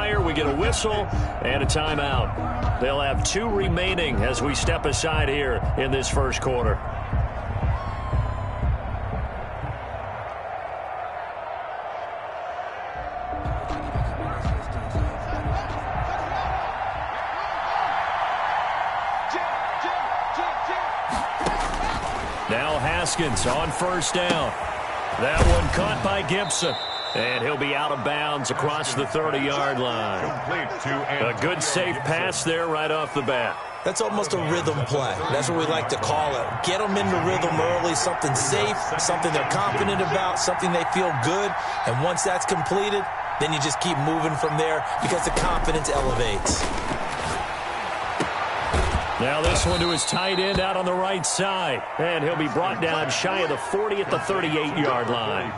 umpire, we get a whistle and a timeout. They'll have 2 remaining as we step aside here in this first quarter. Now Haskins on first down. That one caught by Gibson. And he'll be out of bounds across the 30-yard line. A good safe pass there right off the bat. That's almost a rhythm play. That's what we like to call it. Get them into rhythm early, something safe, something they're confident about, something they feel good. And once that's completed, then you just keep moving from there because the confidence elevates. Now this one to his tight end out on the right side. And he'll be brought down shy of the 40 at the 38-yard line.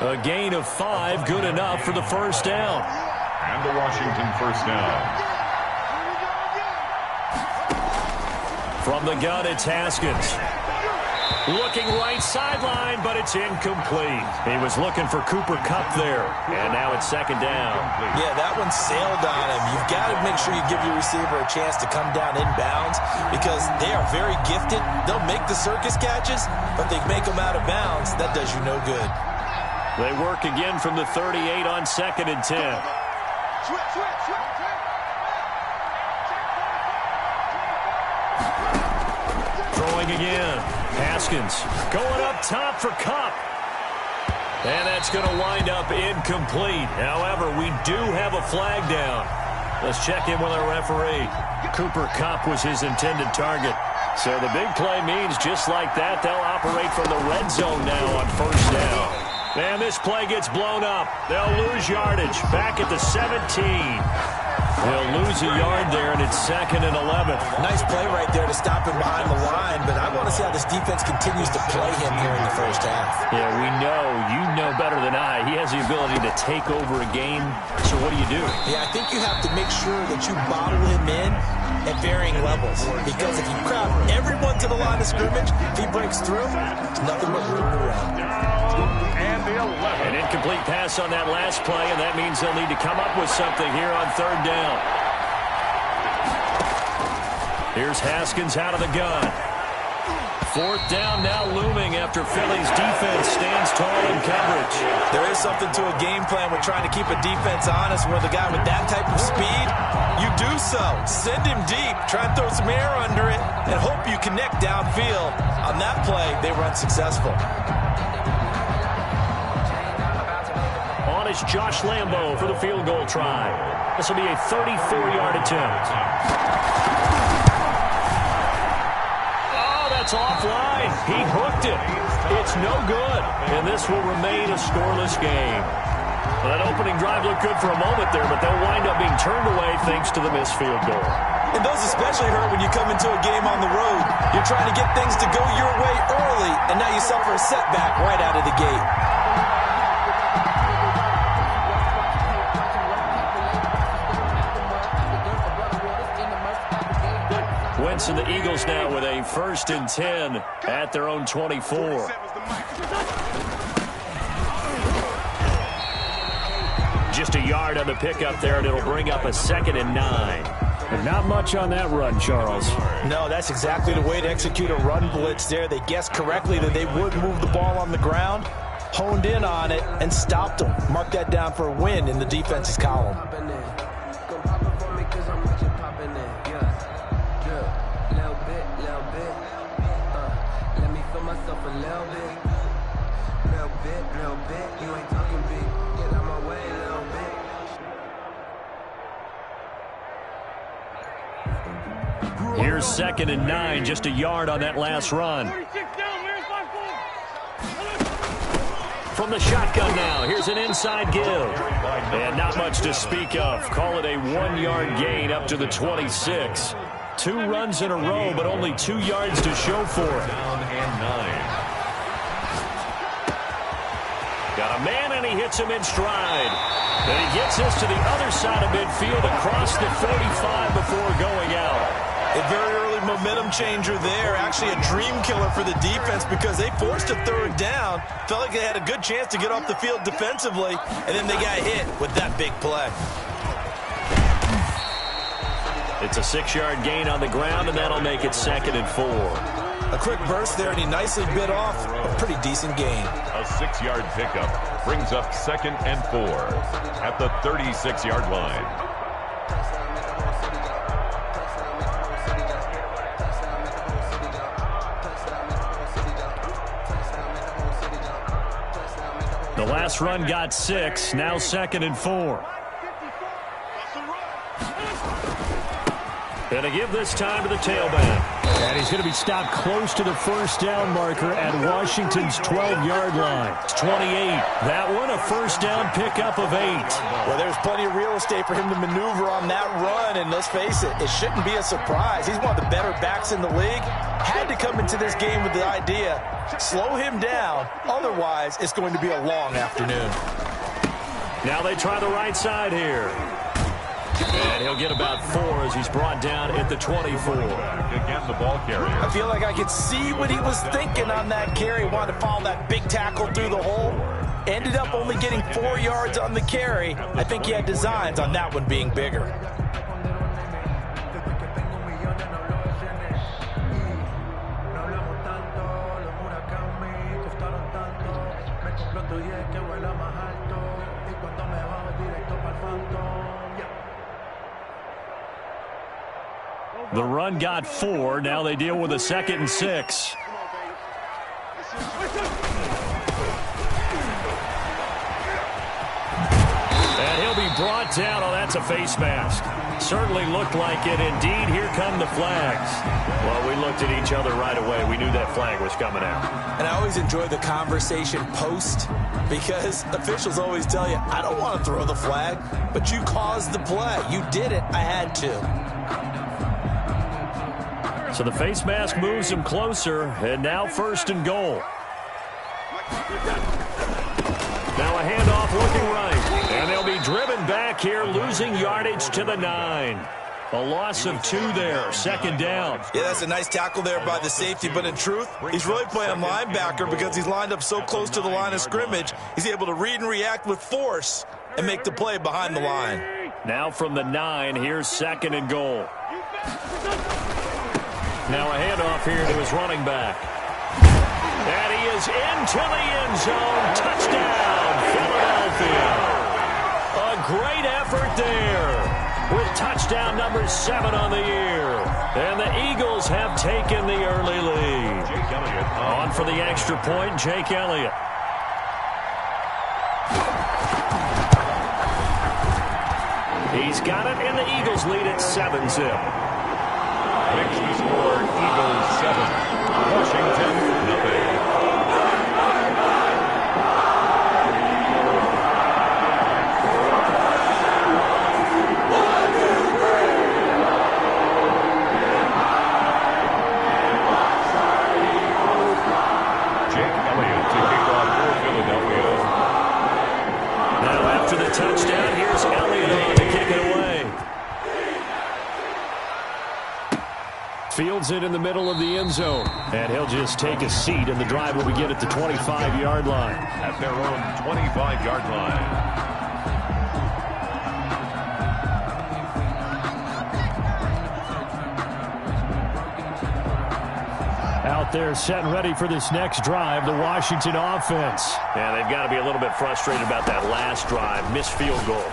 A gain of 5, good enough for the first down. And the Washington first down. From the gun, it's Haskins. Looking right sideline, but it's incomplete. He was looking for Cooper Kupp there. And now it's second down. Yeah, that one sailed on him. You've got to make sure you give your receiver a chance to come down inbounds because they are very gifted. They'll make the circus catches, but they make them out of bounds. That does you no good. They work again from the 38 on 2nd and 10. Throwing again. Haskins going up top for Kupp. And that's going to wind up incomplete. However, we do have a flag down. Let's check in with our referee. Cooper Kupp was his intended target. So the big play means just like that, they'll operate from the red zone now on first down. And this play gets blown up. They'll lose yardage back at the 17. They'll lose a yard there, and it's 2nd and 11. Nice play right there to stop him behind the line, but I want to see how this defense continues to play him here in the first half. Yeah, we know. You know better than I. He has the ability to take over a game, so what do you do? Yeah, I think you have to make sure that you bottle him in at varying levels, because if you crowd everyone to the line of scrimmage, if he breaks through, it's nothing but room around. An incomplete pass on that last play, and that means they'll need to come up with something here on 3rd down. Here's Haskins out of the gun. 4th down now looming after Philly's defense stands tall in coverage. There is something to a game plan with trying to keep a defense honest with a guy with that type of speed. You do so. Send him deep. Try and throw some air under it and hope you connect downfield. On that play, they were unsuccessful. On is Josh Lambo for the field goal try. This will be a 34-yard attempt. That's offline. He hooked it. It's no good. And this will remain a scoreless game. Well, that opening drive looked good for a moment there, but they'll wind up being turned away thanks to the missed field goal. And those especially hurt when you come into a game on the road. You're trying to get things to go your way early, and now you suffer a setback right out of the gate. Wentz and the Eagles now with a 1st and 10 at their own 24. Just a yard on the pickup there, and it'll bring up a 2nd and 9. But not much on that run, Charles. No, that's exactly the way to execute a run blitz there. They guessed correctly that they would move the ball on the ground, honed in on it, and stopped them. Mark that down for a win in the defense's column. Here's 2nd and 9, just a yard on that last run. From the shotgun now, here's an inside give. And not much to speak of. Call it a 1-yard gain up to the 26. 2 runs in a row, but only 2 yards to show for it. Got a man, and he hits him in stride. And he gets us to the other side of midfield across the 45 before going out. A very early momentum changer there. Actually a dream killer for the defense because they forced a 3rd down. Felt like they had a good chance to get off the field defensively, and then they got hit with that big play. It's a 6-yard gain on the ground, and that'll make it 2nd and 4. A quick burst there, and he nicely bit off a pretty decent gain. A 6-yard pickup brings up 2nd and 4 at the 36-yard line. The last run got 6, now 2nd and 4. And to give this time to the tailback. And he's going to be stopped close to the first down marker at Washington's 12-yard line. It's 28. That one, a first down pickup of 8. Well, there's plenty of real estate for him to maneuver on that run, and let's face it, it shouldn't be a surprise. He's one of the better backs in the league. Had to come into this game with the idea, slow him down, otherwise it's going to be a long afternoon. Now they try the right side here. And he'll get about 4 as he's brought down at the 24. Again, the ball carrier. I feel like I could see what he was thinking on that carry. Wanted to follow that big tackle through the hole. Ended up only getting 4 yards on the carry. I think he had designs on that one being bigger. The run got 4. Now they deal with a 2nd and 6. And he'll be brought down. Oh, that's a face mask. Certainly looked like it. Indeed, here come the flags. Well, we looked at each other right away. We knew that flag was coming out. And I always enjoy the conversation post because officials always tell you, I don't want to throw the flag, but you caused the play. You did it. I had to. So the face mask moves him closer, and now 1st and goal. Now a handoff looking right, and they'll be driven back here, losing yardage to the 9. A loss of 2 there, 2nd down. Yeah, that's a nice tackle there by the safety, but in truth, he's really playing linebacker because he's lined up so close to the line of scrimmage, he's able to read and react with force and make the play behind the line. Now from the 9, here's 2nd and goal. Now a handoff here to his running back. And he is into the end zone. Touchdown, Philadelphia. A great effort there with touchdown number 7 on the year. And the Eagles have taken the early lead. Jake Elliott on for the extra point, Jake Elliott. He's got it, and the Eagles lead at 7-zip. Makes the score Eagles 7, Washington nothing. Jake Elliott to kick off for Philadelphia. Now after the touchdown, here's Elliott on to kick it away. Fields it in the middle of the end zone. And he'll just take a seat, and the drive will begin at the 25-yard line. At their own 25-yard line. Out there set and ready for this next drive, the Washington offense. And they've got to be a little bit frustrated about that last drive, missed field goal.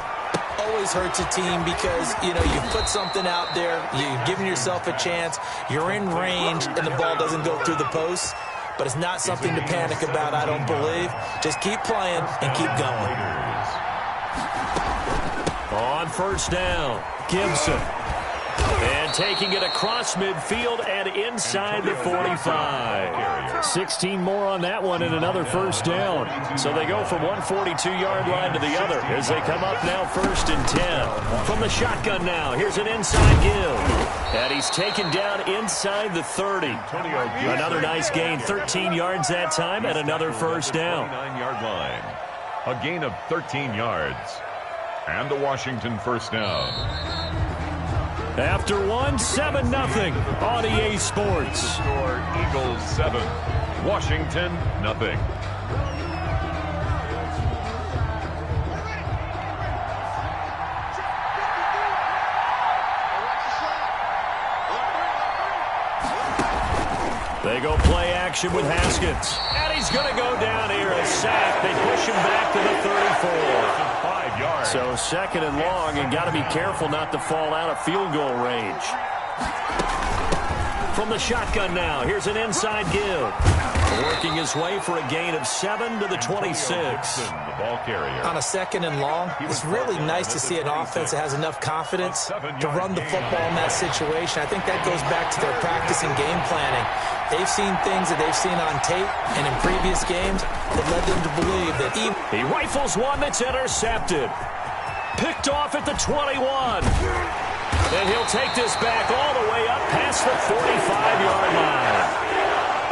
Always hurts a team because, you know, you put something out there, you've given yourself a chance, you're in range, and the ball doesn't go through the post. But it's not something to panic about, I don't believe. Just keep playing and keep going. On 1st down, Gibson. And taking it across midfield and inside the 45. 16 more on that one and another 1st down. So they go from one 42-yard line to the other as they come up now 1st and 10. From the shotgun now, here's an inside give. And he's taken down inside the 30. Another nice gain, 13 yards that time and another 1st down. 29-yard line. A gain of 13 yards. And a Washington 1st down. After 7-0 on EA Sports. Score Eagles 7, Washington nothing. They go play action with Haskins. And he's going to go down here. A sack. They push him back to the 34. 5 yards. So second and long, and got to be careful not to fall out of field goal range. From the shotgun now, here's an inside give. Working his way for a gain of 7 to the 26. The ball carrier. On a second and long, it's really nice to see an offense that has enough confidence to run the football in that situation. I think that goes back to their practice and game planning. They've seen things that they've seen on tape and in previous games that led them to believe that even... He rifles one that's intercepted. Picked off at the 21. And he'll take this back all the way up past the 45-yard line.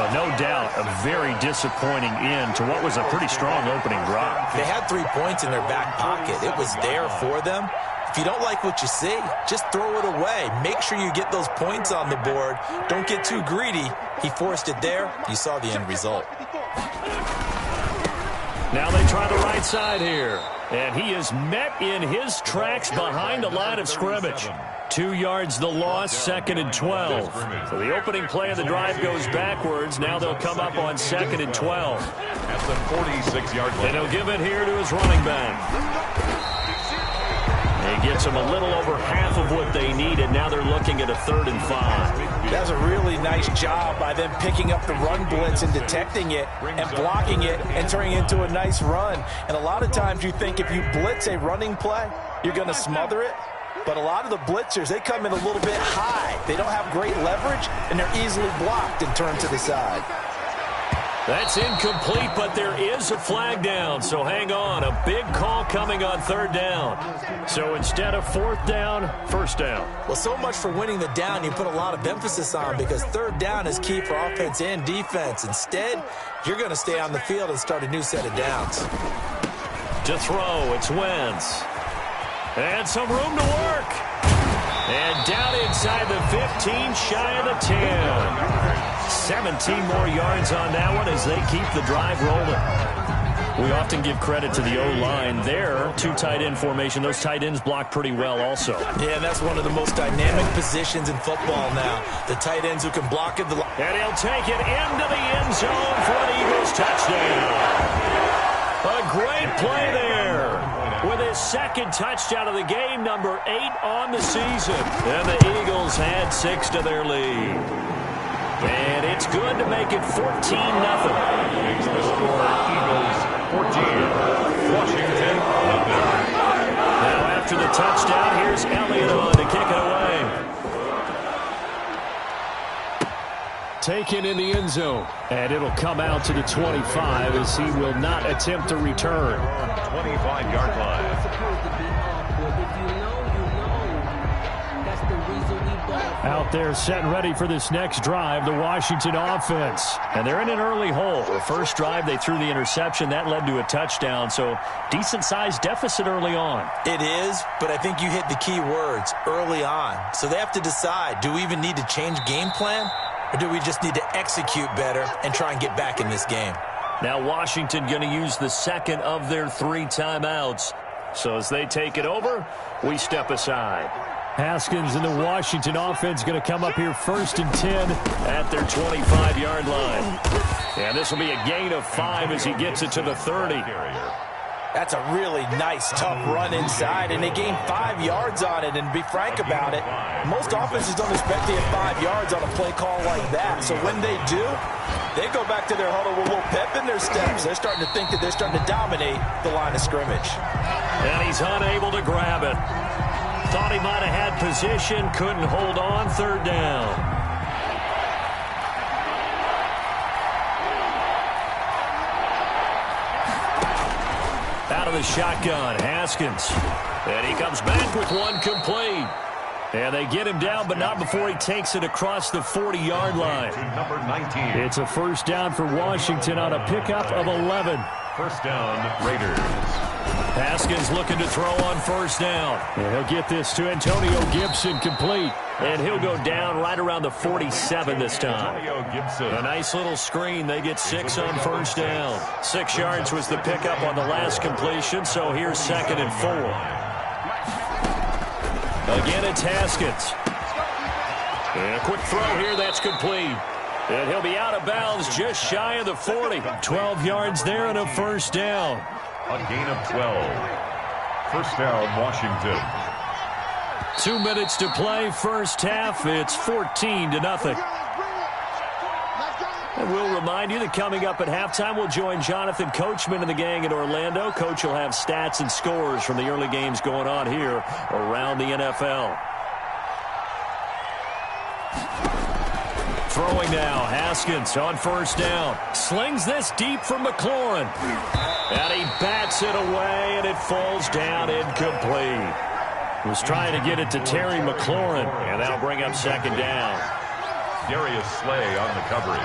No doubt a very disappointing end to what was a pretty strong opening drive. They had 3 points in their back pocket. It was there for them. If you don't like what you see, just throw it away. Make sure you get those points on the board. Don't get too greedy. He forced it there. You saw the end result. Now they try the right side here. And he is met in his tracks behind the line of scrimmage. 2 yards the loss, second and 12. So the opening play of the drive goes backwards. Now they'll come up on second and 12. At the 46-yard line. And he'll give it here to his running back. He gets them a little over half of what they needed. Now they're looking at a 3rd and 5. That's a really nice job by them picking up the run blitz and detecting it and blocking it and turning it into a nice run. And a lot of times you think if you blitz a running play, you're going to smother it. But a lot of the blitzers, they come in a little bit high. They don't have great leverage, and they're easily blocked and turned to the side. That's incomplete, but there is a flag down, so hang on. A big call coming on 3rd down. So instead of 4th down, 1st down. Well, so much for winning the down you put a lot of emphasis on because 3rd down is key for offense and defense. Instead, you're going to stay on the field and start a new set of downs. To throw, it's Wentz. And some room to work. And down inside the 15, shy of the 10. 17 more yards on that one as they keep the drive rolling. We often give credit to the O-line there. 2 tight end formation. Those tight ends block pretty well also. Yeah, that's one of the most dynamic positions in football now. The tight ends who can block it. And he'll take it into the end zone for an Eagles touchdown. A great play there. With his 2nd touchdown of the game, number 8 on the season. And the Eagles had 6 to their lead. And it's good to make it 14-0. Makes the score Eagles 14, Washington 0. Now after the touchdown, here's Elliott on to kick it away. Taken in the end zone. And it'll come out to the 25 as he will not attempt to return. 25-yard line. Out there set and ready for this next drive, the Washington offense. And they're in an early hole. The first drive, they threw the interception. That led to a touchdown, so decent-sized deficit early on. It is, but I think you hit the key words, early on. So they have to decide, do we even need to change game plan, or do we just need to execute better and try and get back in this game? Now Washington going to use the 2nd of their 3 timeouts. So as they take it over, we step aside. Haskins and the Washington offense going to come up here 1st and 10 at their 25-yard line. And this will be a gain of 5 as he gets it to the 30. That's a really nice, tough run inside, and they gained 5 yards on it. And to be frank about it, most offenses don't expect to get 5 yards on a play call like that. So when they do, they go back to their huddle with a little pep in their steps. They're starting to think that they're starting to dominate the line of scrimmage. And he's unable to grab it. Thought he might have had position, couldn't hold on, 3rd down. Out of the shotgun, Haskins. And he comes back with one complete. And they get him down, but not before he takes it across the 40-yard line. Number 19. It's a 1st down for Washington on a pickup of 11. 1st down, Raiders. Haskins looking to throw on 1st down. And he'll get this to Antonio Gibson complete. And he'll go down right around the 47 this time. Antonio Gibson. A nice little screen. They get 6 on 1st down. 6 yards was the pickup on the last completion, so here's 2nd and 4. Again, it's Haskins. And a quick throw here, that's complete. And he'll be out of bounds just shy of the 40. 12 yards there and a first down. A gain of 12. First down, Washington. 2 minutes to play, first half. It's 14-0. And we'll remind you that coming up at halftime, we'll join Jonathan Coachman and the gang in Orlando. Coach will have stats and scores from the early games going on here around the NFL. Throwing now, Haskins on first down. Slings this deep for McLaurin. And he bats it away, and it falls down incomplete. Was trying to get it to Terry McLaurin, and that'll bring up second down. Darius Slay on the coverage.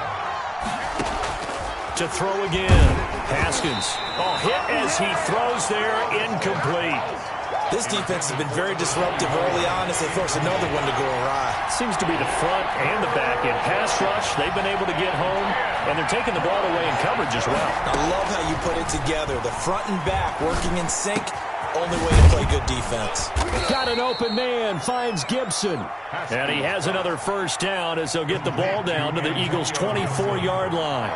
To throw again. Haskins. Oh, hit as he throws there, incomplete. This defense has been very disruptive early on as they force another one to go awry. Seems to be the front and the back in pass rush. They've been able to get home, and they're taking the ball away in coverage as well. I love how you put it together. The front and back working in sync. Only way to play good defense. Got an open man, finds Gibson. And he has another first down as they'll get the ball down to the Eagles' 24-yard line.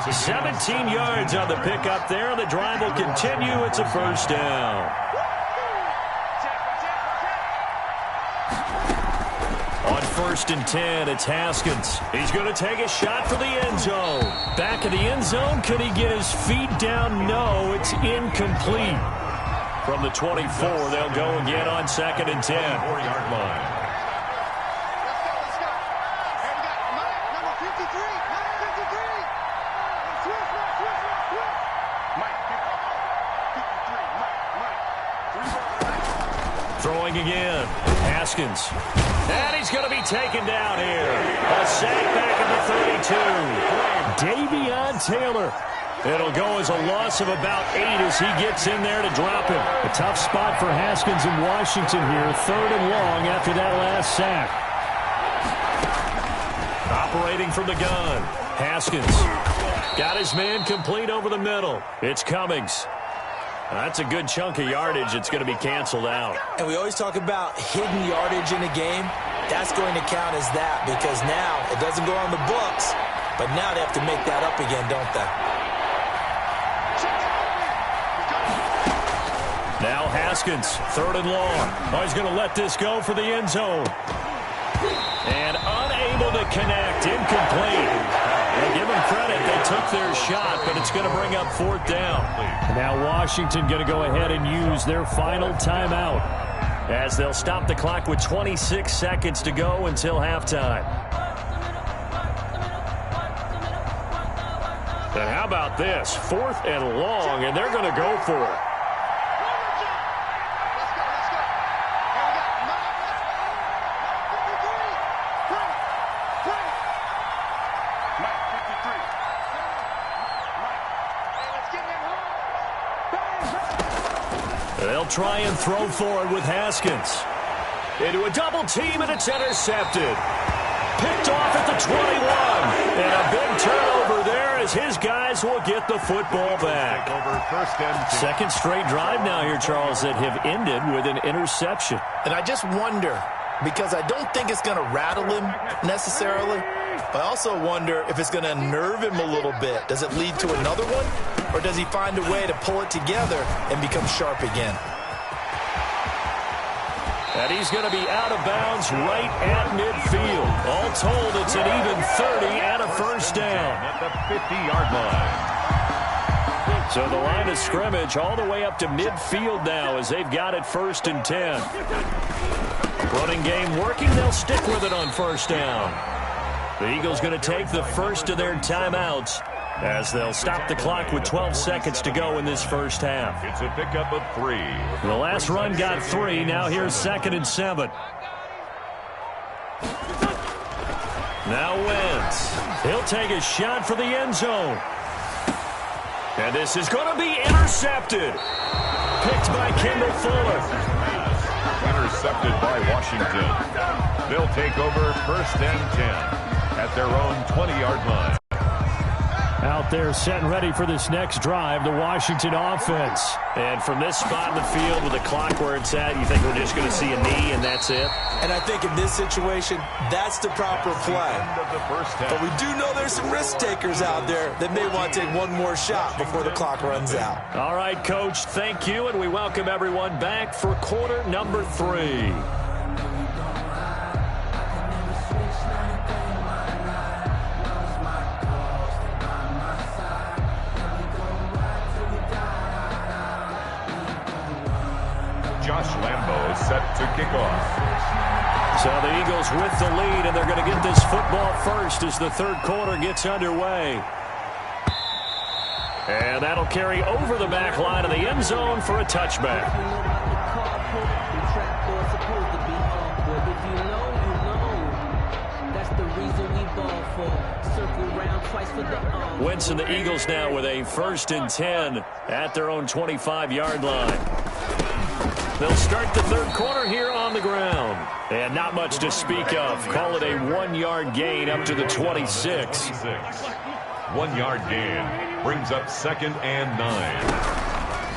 17 yards on the pickup there. The drive will continue. It's a first down. On 1st and 10, it's Haskins. He's going to take a shot for the end zone. Back of the end zone. Could he get his feet down? No, it's incomplete. From the 24, they'll go again on 2nd and 10. 4-yard line. Throwing again. Haskins. And he's going to be taken down here. A sack back at the 32. Davion Taylor. It'll go as a loss of about 8 as he gets in there to drop him. A tough spot for Haskins in Washington here. 3rd and long after that last sack. Operating from the gun. Haskins. Got his man complete over the middle. It's Cummings. That's a good chunk of yardage. It's going to be canceled out. And we always talk about hidden yardage in a game. That's going to count as that because now it doesn't go on the books, but now they have to make that up again, don't they? Now Haskins, 3rd and long. Oh, he's going to let this go for the end zone. And unable to connect, incomplete. Well, give them credit, they took their shot, but it's going to bring up 4th down. Now Washington going to go ahead and use their final timeout as they'll stop the clock with 26 seconds to go until halftime. And how about this? 4th and long, and they're going to go for it. They'll try and throw forward with Haskins. Into a double team, and it's intercepted. Picked off at the 21. And a big turnover there as his guys will get the football back. Second straight drive now here, Charles, that have ended with an interception. And I just wonder, because I don't think it's going to rattle him necessarily, but I also wonder if it's going to unnerve him a little bit. Does it lead to another one? Or does he find a way to pull it together and become sharp again? And he's going to be out of bounds right at midfield. All told, it's an even 30 and a first down. At the 50-yard line. So the line of scrimmage all the way up to midfield now as they've got it 1st and 10. Running game working. They'll stick with it on 1st down. The Eagles going to take the first of their timeouts as they'll stop the clock with 12 seconds to go in this first half. It's a pickup of 3. The last run got 3. Now here's 2nd and 7. Now Wentz. He'll take a shot for the end zone. And this is going to be intercepted. Picked by Kendall Fuller. Intercepted by Washington. They'll take over 1st and 10 at their own 20-yard line. Out there set and ready for this next drive, the Washington offense. And from this spot in the field with the clock where it's at, you think we're just going to see a knee and that's it? And I think in this situation, that's the proper play. But we do know there's some risk takers out there that may want to take one more shot before the clock runs out. All right, Coach, thank you, and we welcome everyone back for quarter number 3. Josh Lambo is set to kick off. So the Eagles with the lead, and they're going to get this football first as the third quarter gets underway. And that'll carry over the back line of the end zone for a touchback. Wentz and the Eagles now with a 1st and 10 at their own 25-yard line. They'll start the third quarter here on the ground. And not much to speak of. Call it a 1-yard gain up to the 26. 1-yard gain brings up 2nd and 9.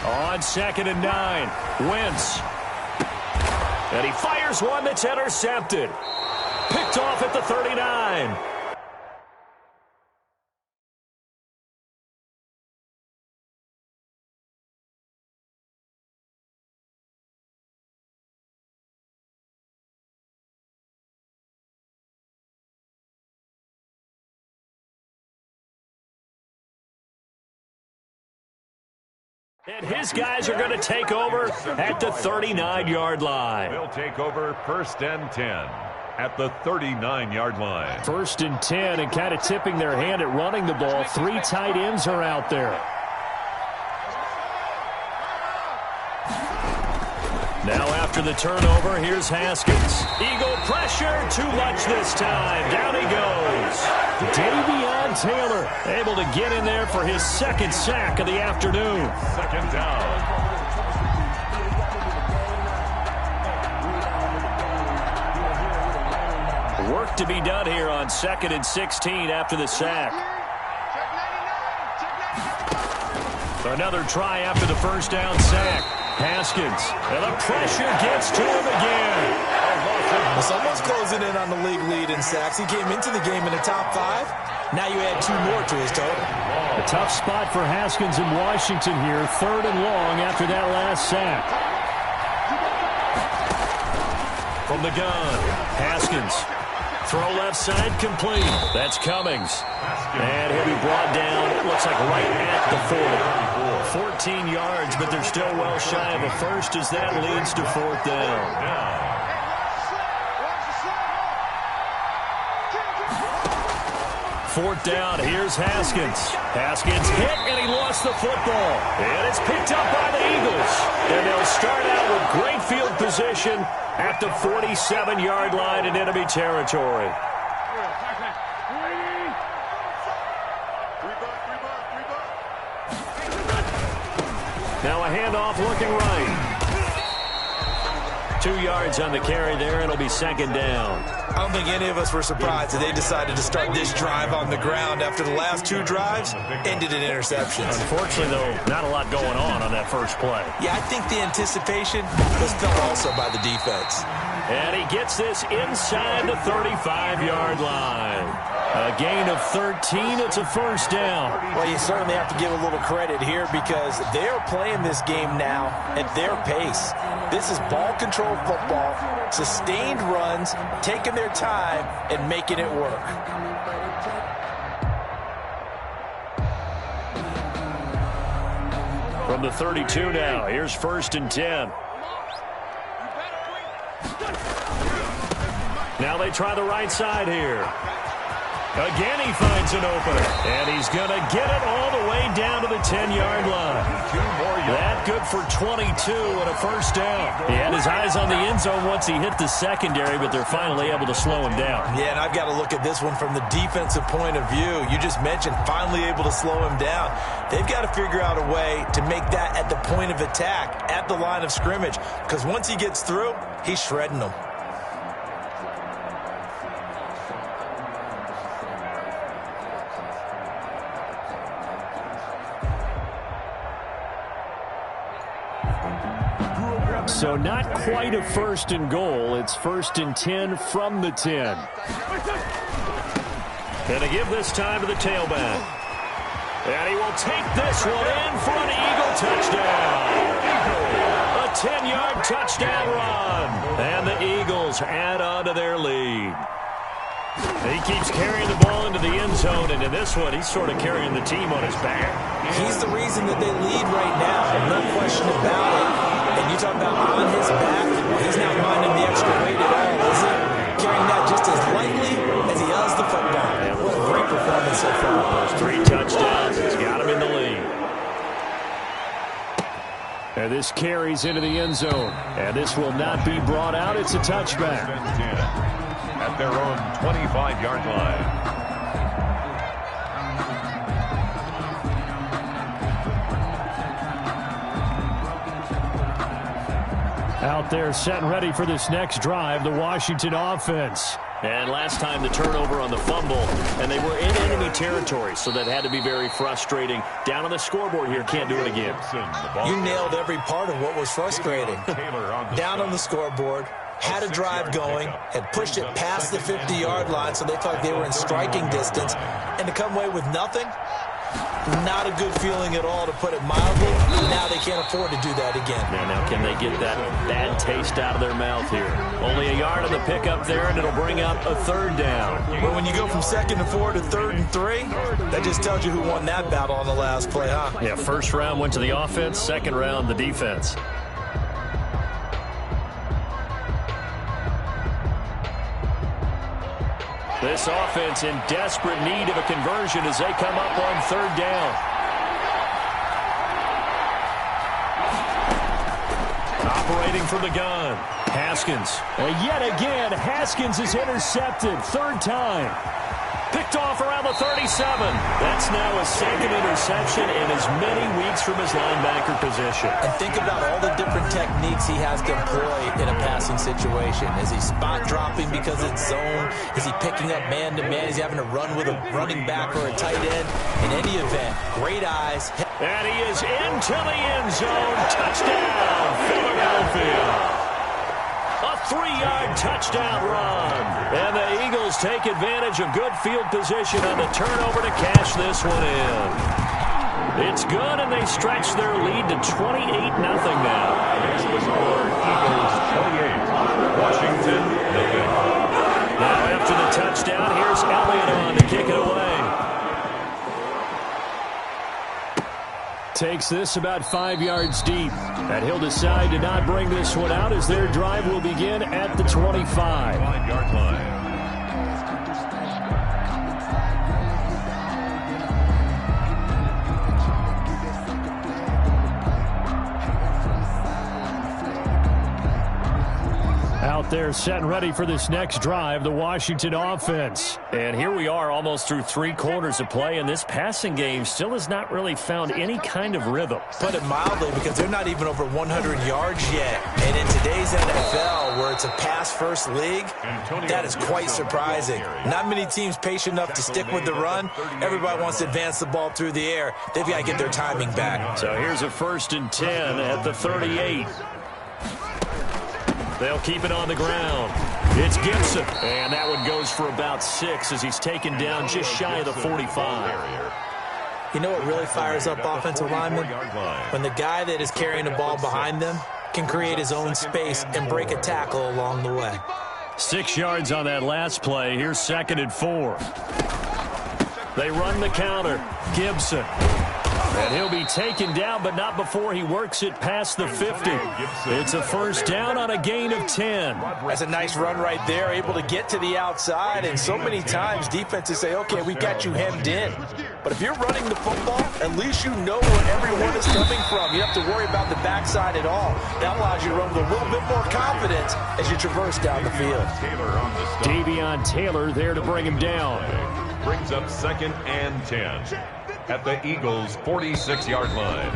On 2nd and 9, Wentz. And he fires one that's intercepted. Picked off at the 39. And his guys are going to take over at the 39-yard line. They'll take over 1st and 10 at the 39-yard line. 1st and 10, and kind of tipping their hand at running the ball. 3 tight ends are out there. Now after the turnover, here's Haskins. Eagle pressure, too much this time. Down he goes. Davion Taylor able to get in there for his 2nd sack of the afternoon. 2nd down. Work to be done here on 2nd and 16 after the sack. Another try after the 1st down sack. Haskins, and the pressure gets to him again. Well, someone's closing in on the league lead in sacks. He came into the game in the top 5. Now you add 2 more to his total. A tough spot for Haskins in Washington here. 3rd and long after that last sack. From the gun, Haskins. Throw left side complete. That's Cummings. And he'll be brought down, it looks like right at the 40. 14 yards, but they're still well shy of a first as that leads to 4th down. 4th down, here's Haskins. Haskins hit, and he lost the football. And it's picked up by the Eagles. And they'll start out with great field position at the 47-yard line in enemy territory. Now a handoff looking right. 2 yards on the carry there. It'll be 2nd down. I don't think any of us were surprised that they decided to start this drive on the ground after the last 2 drives ended in interceptions. Unfortunately, though, not a lot going on that first play. Yeah, I think the anticipation was felt also by the defense. And he gets this inside the 35-yard line. A gain of 13. It's a 1st down. Well, you certainly have to give a little credit here because they are playing this game now at their pace. This is ball control football, sustained runs, taking their time, and making it work. From the 32 now, here's 1st and 10. Now they try the right side here. Again, he finds an opener, and he's going to get it all the way down to the 10-yard line. 2 more yards. That good for 22 and a 1st down. He had his eyes on the end zone once he hit the secondary, but they're finally able to slow him down. Yeah, and I've got to look at this one from the defensive point of view. You just mentioned finally able to slow him down. They've got to figure out a way to make that at the point of attack, at the line of scrimmage, because once he gets through, he's shredding them. So not quite a 1st and goal. It's 1st and 10 from the 10. And to give this time to the tailback. And he will take this one in for an Eagle touchdown. A 10-yard touchdown run. And the Eagles add on to their lead. He keeps carrying the ball into the end zone, and in this one, he's sort of carrying the team on his back. He's the reason that they lead right now, no question about it. And you talk about on his back, he's not minding the extra weight at all, is he? Carrying that just as lightly as he does the football. What a great performance so far. Those 3 touchdowns, he's got him in the lead. And this carries into the end zone. And this will not be brought out. It's a touchback. At their own 25-yard line. Out there set and ready for this next drive, the Washington offense. And last time the turnover on the fumble, and they were in enemy territory, so that had to be very frustrating. Down on the scoreboard here, can't do it again. You nailed every part of what was frustrating. Down on the scoreboard, had a drive going, had pushed it past the 50-yard line, so they thought they were in striking distance, and to come away with nothing, not a good feeling at all, to put it mildly. Now they can't afford to do that again. Now can they get that bad taste out of their mouth here? Only a yard on the pickup there, and it'll bring up a 3rd down. But when you go from 2nd and 4 to 3rd and 3, that just tells you who won that battle on the last play, huh? Yeah, 1st round went to the offense, 2nd round the defense. This offense in desperate need of a conversion as they come up on 3rd down. Operating from the gun, Haskins. And yet again, Haskins is intercepted. 3rd time. Picked off around the 37. That's now a 2nd interception in as many weeks from his linebacker position. And think about all the different techniques he has to employ in a passing situation. Is he spot dropping because it's zone? Is he picking up man-to-man? Is he having to run with a running back or a tight end? In any event, great eyes. And he is into the end zone. Touchdown, Philadelphia. A 3-yard touchdown run. And the Eagles take advantage of good field position on the turnover to cash this one in. It's good, and they stretch their lead to 28-0 now. Here's the score, Eagles 28, Washington nothing. Now after the touchdown, here's Elliott on to kick it away. Takes this about 5 yards deep. And he'll decide to not bring this one out as their drive will begin at the 25. 5-yard line. Out there set and ready for this next drive, the Washington offense. And here we are almost through 3 quarters of play, and this passing game still has not really found any kind of rhythm. Put it mildly, because they're not even over 100 yards yet. And in today's NFL, where it's a pass-first league, that is quite surprising. Not many teams patient enough to stick with the run. Everybody wants to advance the ball through the air. They've got to get their timing back. So here's a 1st and 10 at the 38. They'll keep it on the ground. It's Gibson. And that one goes for about 6 as he's taken down just shy of the 45. You know what really fires up offensive linemen? When the guy that is carrying the ball behind them can create his own space and break a tackle along the way. 6 yards on that last play. Here's 2nd and 4. They run the counter. Gibson. And he'll be taken down, but not before he works it past the 50. It's a 1st down on a gain of 10. That's a nice run right there, able to get to the outside. And so many times defenses say, okay, we got you hemmed in. But if you're running the football, at least you know where everyone is coming from. You don't have to worry about the backside at all. That allows you to run with a little bit more confidence as you traverse down the field. Davion Taylor there to bring him down. Brings up 2nd and 10 at the Eagles' 46-yard line.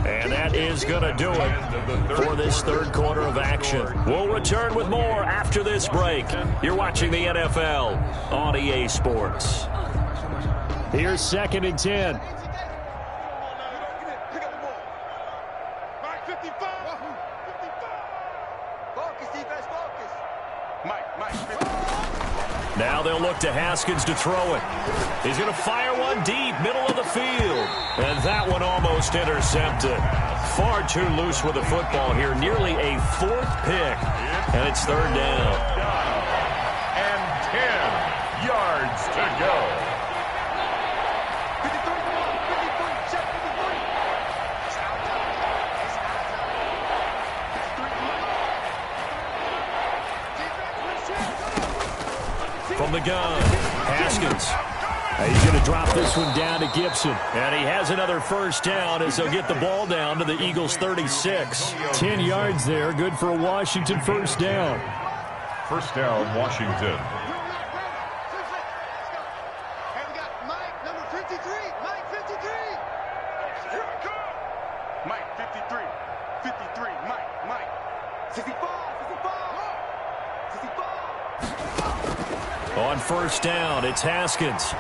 And that is going to do it for this 3rd quarter of action. We'll return with more after this break. You're watching the NFL on EA Sports. Here's 2nd and 10. Now they'll look to Haskins to throw it. He's going to fire one deep, middle of the field. And that one almost intercepted. Far too loose with the football here. Nearly a fourth pick. And it's third down. And 10 yards to go. From the gun, Haskins. He's going to drop this one down to Gibson. And he has another first down as they'll get the ball down to the Eagles' 36. 10 yards there, good for a Washington first down. First down, Washington. On first down, it's Haskins.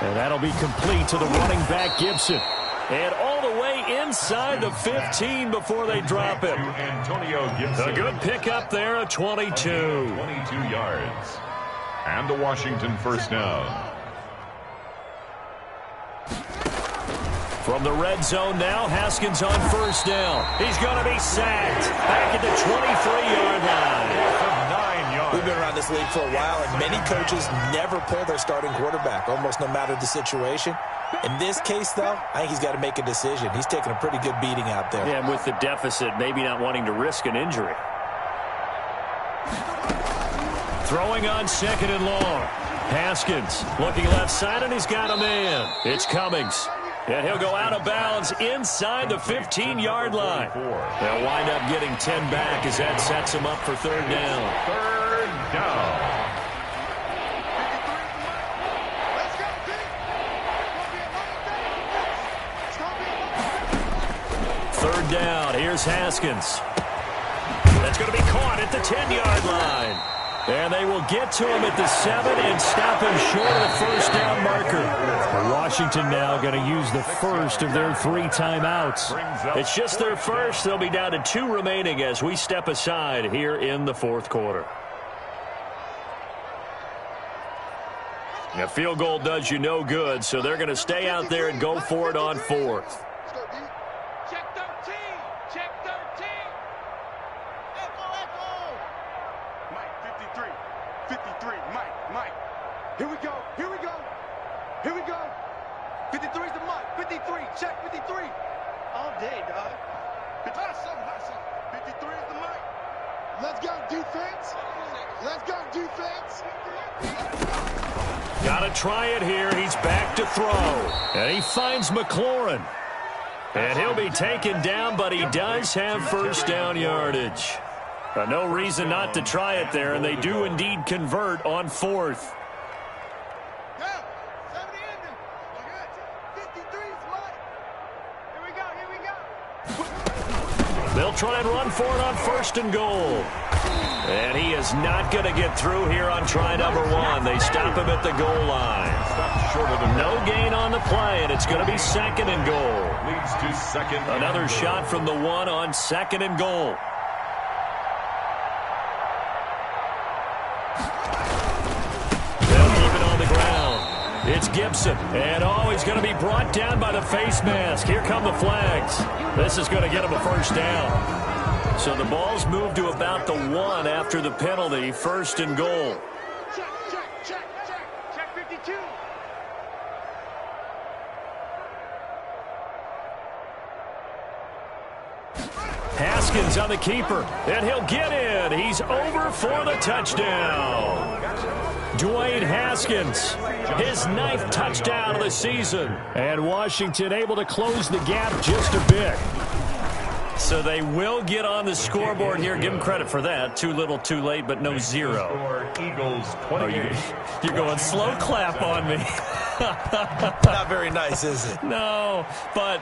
And that'll be complete to the running back, Gibson. And all the way inside the 15 before they drop it. Antonio Gibson. A good pickup there, a 22. 22 yards. And the Washington first down. From the red zone now, Haskins on first down. He's going to be sacked. Back at the 23-yard line. We've been around this league for a while, and many coaches never pull their starting quarterback, almost no matter the situation. In this case, though, I think he's got to make a decision. He's taking a pretty good beating out there. Yeah, and with the deficit, maybe not wanting to risk an injury. Throwing on second and long. Haskins looking left side, and he's got a man. It's Cummings. And he'll go out of bounds inside the 15-yard line. They'll wind up getting 10 back as that sets them up for third down. Third down. Third down. Here's Haskins. That's going to be caught at the 10-yard line. And they will get to him at the 7 and stop him short of the first down marker. Washington now going to use the first of their 3 timeouts. It's just their first. They'll be down to 2 remaining as we step aside here in the fourth quarter. A field goal does you no good, so they're going to stay out there and go for it on fourth. Check 13. Check 13. Echo. Mike, 53. 53. Mike. Here we go. 53 is the Mike. 53. Check 53. All day, dog. Hustle. 53 is the Mike. Let's go, defense. Got to try it here. He's back to throw. And he finds McLaurin. And he'll be taken down, but he does have first down yardage. No reason not to try it there, and they do indeed convert on fourth. They'll try and run for it on first and goal. And he is not going to get through here on try number 1. They stop him at the goal line. No gain on the play, and it's going to be second and goal. Leads to second. Another shot from the 1 on second and goal. They'll keep it on the ground. It's Gibson. And he's going to be brought down by the face mask. Here come the flags. This is going to get him a first down. So the ball's moved to about the 1 after the penalty, first and goal. Check 52. Haskins on the keeper, and he'll get in. He's over for the touchdown. Dwayne Haskins, his 9th touchdown of the season. And Washington able to close the gap just a bit. So they will get on the scoreboard here. Give them credit for that. Too little, too late, but no 0. Eagles 28. You're going slow clap on me. Not very nice, is it? No, but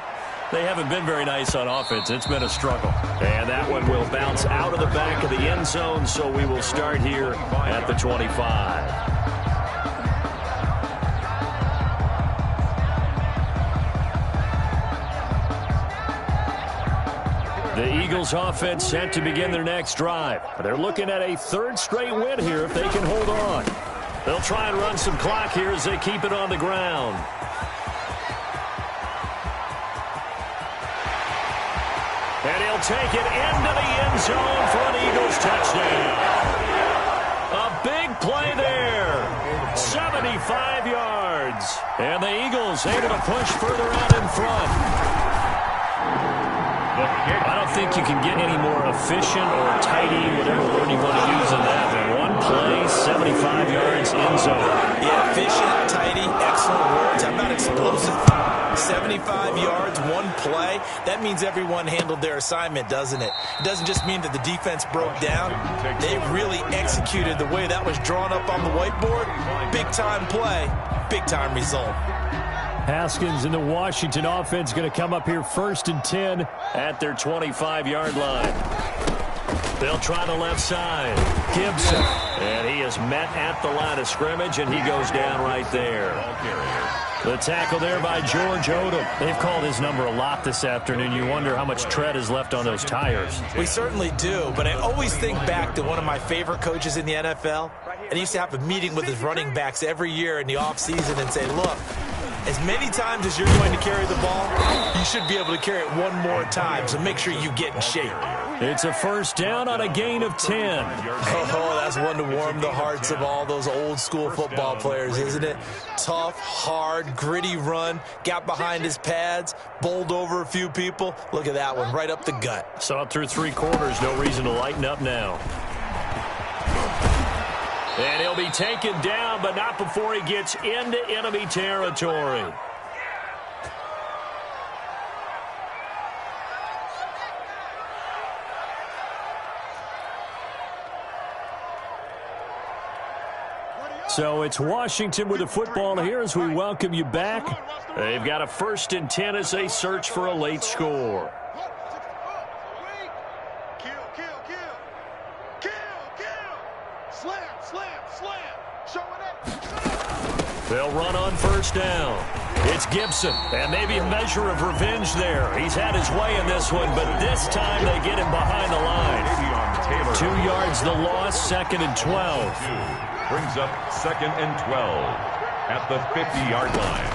they haven't been very nice on offense. It's been a struggle. And that one will bounce out of the back of the end zone, so we will start here at the 25. The Eagles offense set to begin their next drive. They're looking at a third straight win here if they can hold on. They'll try and run some clock here as they keep it on the ground. And he'll take it into the end zone for an Eagles touchdown. A big play there. 75 yards. And the Eagles able to push further out in front. I don't think you can get any more efficient or tidy, whatever word you want to use in that. But one play, 75 yards, end zone. Yeah, efficient, tidy, excellent words. How about explosive? 75 yards, one play. That means everyone handled their assignment, doesn't it? It doesn't just mean that the defense broke down. They really executed the way that was drawn up on the whiteboard. Big-time play, big-time result. Haskins and the Washington offense going to come up here 1st and 10 at their 25-yard line. They'll try the left side. Gibson. And he is met at the line of scrimmage, and he goes down right there. The tackle there by George Odom. They've called his number a lot this afternoon. You wonder how much tread is left on those tires. We certainly do, but I always think back to one of my favorite coaches in the NFL. And he used to have a meeting with his running backs every year in the offseason and say, look, as many times as you're going to carry the ball, you should be able to carry it one more time, so make sure you get in shape. It's a first down on a gain of 10. Oh, that's one to warm the hearts of all those old-school football players, isn't it? Tough, hard, gritty run, got behind his pads, bowled over a few people. Look at that one, right up the gut. Saw it through 3 quarters, no reason to lighten up now. And he'll be taken down, but not before he gets into enemy territory. So it's Washington with the football here as we welcome you back. They've got a 1st and 10 as they search for a late score. They'll run on 1st down. It's Gibson, and maybe a measure of revenge there. He's had his way in this one, but this time they get him behind the line. 2 yards the loss, 2nd and 12. Brings up 2nd and 12 at the 50-yard line.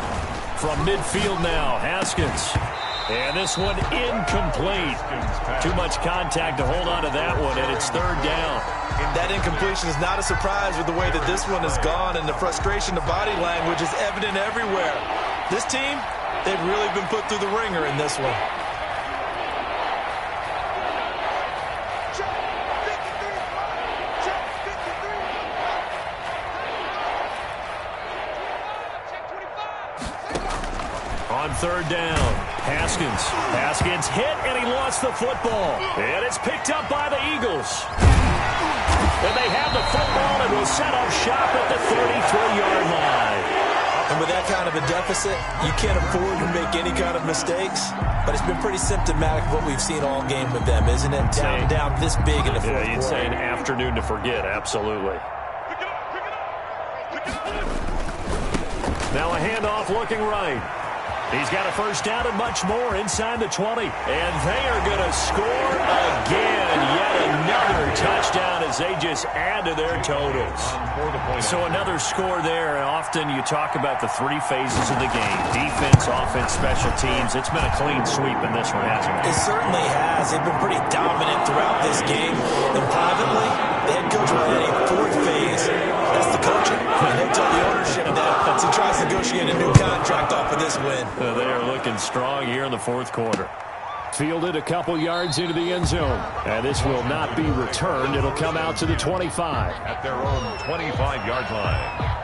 From midfield now, Haskins. And this one incomplete. Too much contact to hold on to that one, and it's 3rd down. That incompletion is not a surprise with the way that this one has gone, and the frustration, the body language is evident everywhere. This team, they've really been put through the ringer in this one. On 3rd down, Haskins hit, and he lost the football. And it's picked up by the Eagles. And they have the football and will set up shop at the 33-yard line. And with that kind of a deficit, you can't afford to make any kind of mistakes. But it's been pretty symptomatic of what we've seen all game with them, isn't it? Down this big in the 4th quarter. You'd say an afternoon to forget, absolutely. Now a handoff looking right. He's got a 1st down and much more inside the 20. And they are going to score again. Yet another touchdown as they just add to their totals. So another score there. And often you talk about the 3 phases of the game. Defense, offense, special teams. It's been a clean sweep in this one, hasn't it? It certainly has. They've been pretty dominant throughout this game. And privately, the head coach will add a 4th phase. That's the coaching. And he'll tell the ownership that as he tries to negotiate a new contract off of this win. They are looking strong here in the 4th quarter. Fielded a couple yards into the end zone. And this will not be returned. It'll come out to the 25. At their own 25-yard line.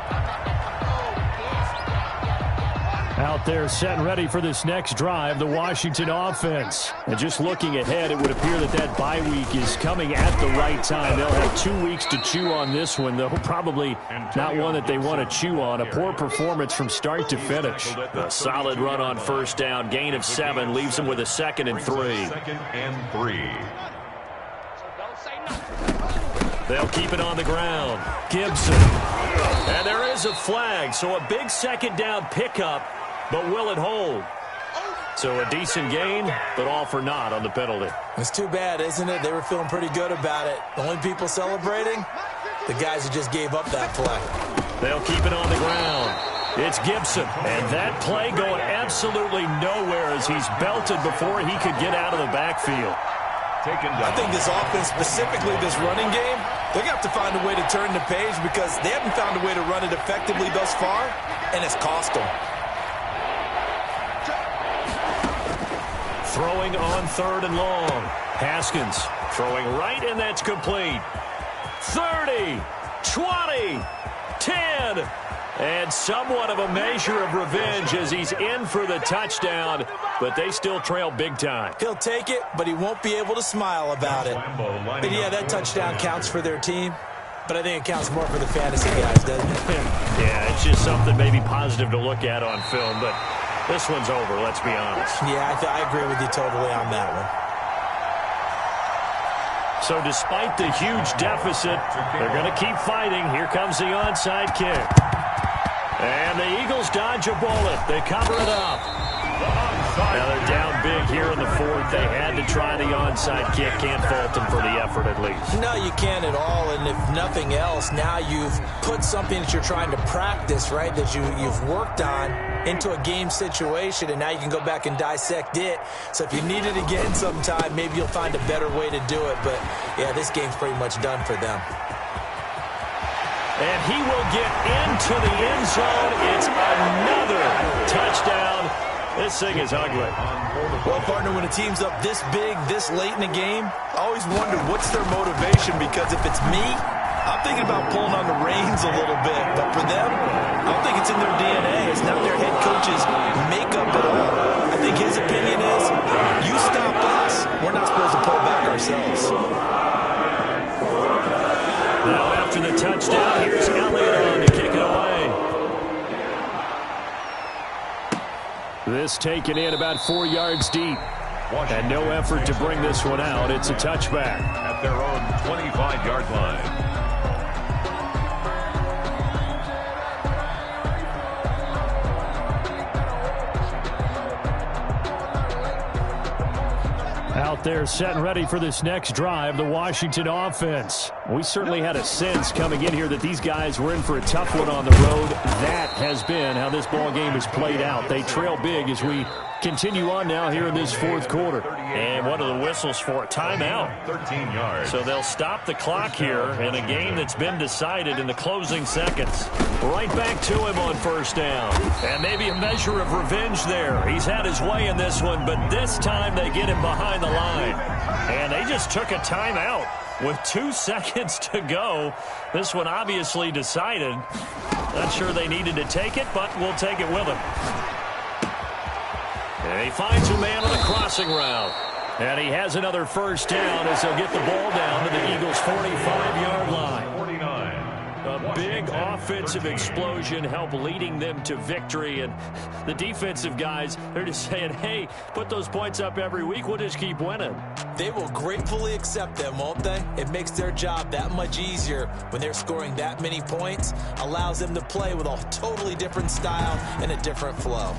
Out there set and ready for this next drive, the Washington offense. And just looking ahead, it would appear that that bye week is coming at the right time. They'll have 2 weeks to chew on this one, though probably not one that they want to chew on. A poor performance from start to finish. A solid run on 1st down, gain of 7, leaves them with a 2nd and 3. 2nd and 3. They'll keep it on the ground. Gibson. And there is a flag, so a big 2nd down pickup. But will it hold? So a decent gain, but all for naught on the penalty. It's too bad, isn't it? They were feeling pretty good about it. The only people celebrating, the guys who just gave up that play. They'll keep it on the ground. It's Gibson, and that play going absolutely nowhere as he's belted before he could get out of the backfield. I think this offense, specifically this running game, they're going to have to find a way to turn the page because they haven't found a way to run it effectively thus far, and it's cost them. Throwing on 3rd and long. Haskins throwing right, and that's complete. 30, 20, 10. And somewhat of a measure of revenge as he's in for the touchdown, but they still trail big time. He'll take it, but he won't be able to smile about it. But yeah, that touchdown counts for their team, but I think it counts more for the fantasy guys, doesn't it? Yeah, it's just something maybe positive to look at on film, but this one's over, let's be honest. Yeah, I agree with you totally on that one. So despite the huge deficit, they're going to keep fighting. Here comes the onside kick. And the Eagles dodge a bullet. They cover it up. Now they're down big here in the 4th. They had to try the onside kick. Can't fault them for the effort at least. No, you can't at all. And if nothing else, now you've put something that you're trying to practice, right, that you've worked on into a game situation, and now you can go back and dissect it. So if you need it again sometime, maybe you'll find a better way to do it. But, yeah, this game's pretty much done for them. And he will get into the end zone. It's another touchdown. This thing is ugly. Well, partner, when a team's up this big, this late in the game, I always wonder what's their motivation, because if it's me, I'm thinking about pulling on the reins a little bit. But for them, I don't think it's in their DNA. It's not their head coach's makeup at all. I think his opinion is, you stop us, we're not supposed to pull back ourselves. Now after the touchdown, here's Elliott on to kick it away. This taken in about 4 yards deep. And no effort to bring this one out. It's a touchback. At their own 25-yard line. Out there set and ready for this next drive, the Washington offense. We certainly had a sense coming in here that these guys were in for a tough one on the road. That has been how this ball game has played out. They trail big as we continue on now here in this 4th quarter. And what are the whistles for? Timeout. 13 yards. So they'll stop the clock here in a game that's been decided in the closing seconds. Right back to him on 1st down. And maybe a measure of revenge there. He's had his way in this one, but this time they get him behind the line. And they just took a timeout with 2 seconds to go. This one obviously decided. Not sure they needed to take it, but we'll take it with him. And he finds a man on the crossing route. And he has another 1st down as they'll get the ball down to the Eagles' 45-yard line. 49. A big offensive explosion helped leading them to victory. And the defensive guys, they're just saying, hey, put those points up every week. We'll just keep winning. They will gratefully accept them, won't they? It makes their job that much easier when they're scoring that many points. Allows them to play with a totally different style and a different flow.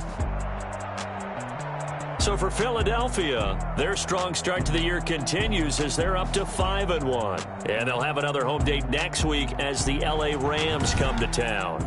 So for Philadelphia, their strong start to the year continues as they're up to 5-1. And they'll have another home date next week as the LA Rams come to town.